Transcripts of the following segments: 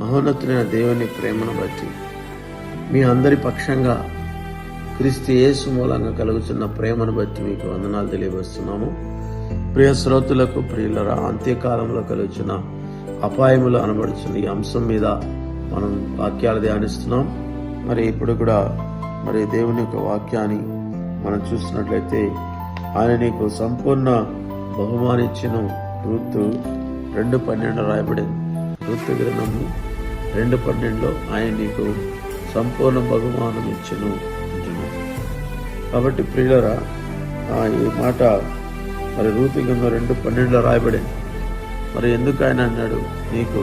మహోన్నతులైన దేవుని ప్రేమను బట్టి మీ అందరి పక్షంగా క్రీస్తు యేసు మూలంగా కలుగుతున్న ప్రేమను బట్టి మీకు వందనాలు తెలియవస్తున్నాము. ప్రియ శ్రోతులకు, ప్రియులరా, అంత్యకాలంలో కలుగుతున్న అపాయములు అనబడుచున్న ఈ అంశం మీద మనం వాక్యాలు ధ్యానిస్తున్నాం. మరి ఇప్పుడు కూడా దేవుని యొక్క వాక్యాన్ని మనం చూసినట్లయితే, ఆయన నీకు సంపూర్ణ బహుమానిచ్చును. రూతు 2:12 రాయబడింది. రూతు గ్రంథము 2:12 ఆయన నీకు సంపూర్ణ బహుమానం ఇచ్చును అంటున్నాడు. కాబట్టి ప్రియులరా, ఈ మాట రూతు గ్రంథం 2:12 రాయబడింది. ఎందుకు ఆయన అన్నాడు నీకు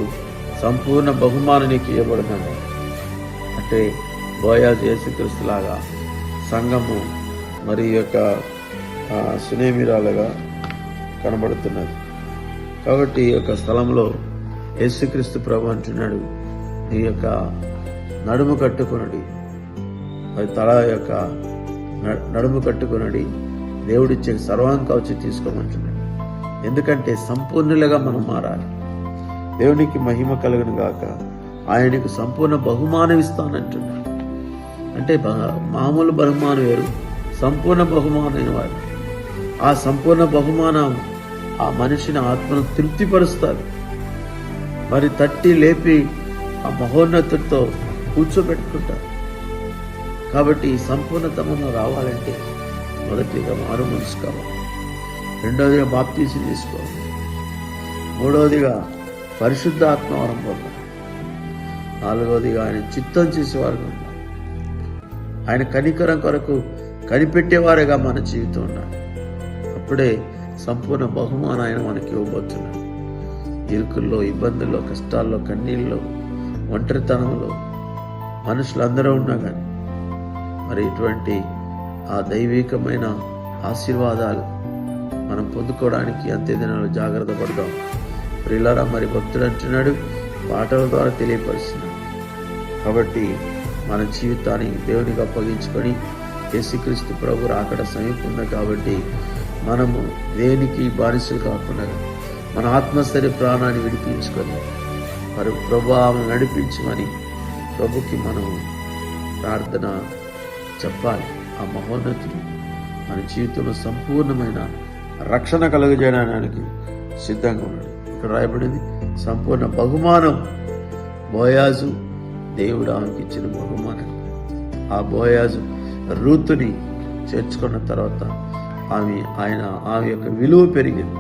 సంపూర్ణ బహుమానం నీకు ఇవ్వబడదండి అంటే, బోయాజు యేసుక్రీస్తులాగా సంఘము ఈ యొక్క సునేమిరాలుగా కనబడుతున్నది. కాబట్టి ఈ యొక్క స్థలంలో యేసుక్రీస్తు ప్రభు అంటున్నాడు, నీ యొక్క నడుము కట్టుకునడి, తల యొక్క నడుము కట్టుకునడి, దేవుడిచ్చే సర్వాంగ కవచం తీసుకోమంటున్నాడు. ఎందుకంటే సంపూర్ణులుగా మనం మారాలి. దేవునికి మహిమ కలుగును గాక. ఆయనకు సంపూర్ణ బహుమానం ఇస్తానంటున్నాడు. అంటే మామూలు బహుమానం వేరు, సంపూర్ణ బహుమానమైన వారు. ఆ సంపూర్ణ బహుమానం ఆ మనిషిని ఆత్మను తృప్తిపరుస్తారు. తట్టి లేపి ఆ మహోన్నతుడితో కూర్చోబెట్టుకుంటారు. కాబట్టి ఈ సంపూర్ణత మనం రావాలంటే మొదటిగా మారు మనసు కావాలి, రెండవదిగా బాప్తీసం తీసుకోవాలి, మూడవదిగా పరిశుద్ధాత్మ వరం పొందాలి, నాలుగవదిగా ఆయన చిత్తం చేసేవారు ఉండాలి. ఆయన కనికరం కొరకు కనిపెట్టేవారుగా మన జీవితం ఉండాలి. అప్పుడే సంపూర్ణ బహుమానం ఆయన మనకి ఇవ్వబోతున్నాడు. ఇరుకుల్లో, ఇబ్బందుల్లో, కష్టాల్లో, కన్నీళ్ళలో, ఒంటరితనంలో మనుషులందరూ ఉన్నా కానీ ఇటువంటి ఆ దైవికమైన ఆశీర్వాదాలు మనం పొందుకోవడానికి అంత్యదినాలు జాగ్రత్త పడదాం. ప్రియులారా, భక్తుడు అంటున్నాడు, పాటల ద్వారా తెలియపరుస్తున్నాడు. కాబట్టి మన జీవితాన్ని దేవునికి అప్పగించుకొని యేసుక్రీస్తు ప్రభు రాకడ సమీపంది. కాబట్టి మనము దేనికి బానిసలు కాకుండా మన ఆత్మశరీర ప్రాణాన్ని విడిపించుకొని ప్రభు నడిపించమని ప్రభుకి మనము ప్రార్థన చెప్పాలి. ఆ మహోన్నతుడు మన జీవితంలో సంపూర్ణమైన రక్షణ కలుగజేయడానికి సిద్ధంగా ఉన్నాడు. ఇక్కడ రాయబడింది సంపూర్ణ బహుమానం. బోయాజు దేవుడు ఆమెకి ఇచ్చిన బహుమానం. ఆ బోయాజు రూతుని చేర్చుకున్న తర్వాత ఆమె యొక్క విలువ పెరిగింది.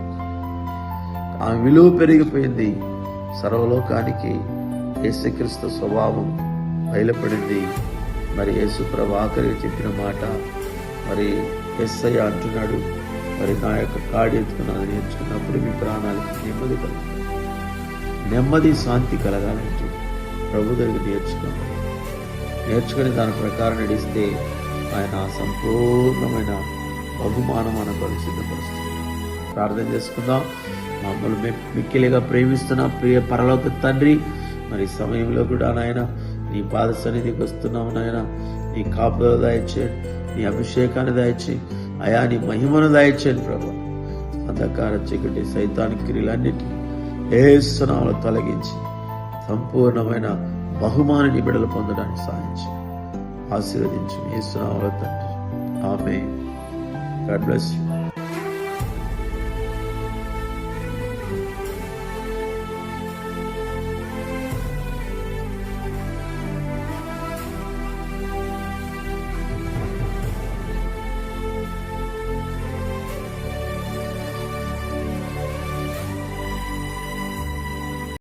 ఆమె విలువ పెరిగిపోయింది. సర్వలోకానికి యేసుక్రీస్తు స్వభావం బయలుపడింది. యేసు ప్రభు ఆఖరికి చెప్పిన మాట యేసయ్య అంటున్నాడు, నా యొక్క కాడి ఎత్తుకున్నది నేర్చుకున్నప్పుడు మీ ప్రాణాలకి నెమ్మది కలుగుతుంది. నెమ్మది, శాంతి కలగాలంటే ప్రభు దగ్గర నేర్చుకుని దాని ప్రకారం నడిస్తే ఆయన సంపూర్ణమైన బహుమానం మనకు సిద్ధపరుస్తుంది. ప్రార్థన చేసుకుందాం. మమ్మల్ని మిక్కిలిగా ప్రేమిస్తున్న ప్రియ పరలోక తండ్రి, సమయంలో కూడా నాయన నీ పాద సన్నిధికి వస్తున్నాము. నాయన నీ కాపుదల దయచేయండి, నీ అభిషేకాన్ని దయచేయండి అయా, నీ మహిమను దయచేయండి ప్రభు. అంధకార చీకటి సైతాన్ క్రియలన్నిటినీ యేసు నామములో తొలగించి సంపూర్ణమైన బహుమానాన్ని బిడ్డలు పొందడానికి సాధించి ఆశీర్వదించు యేసు నామములో తండ్రి. ఆమేన్. God bless you.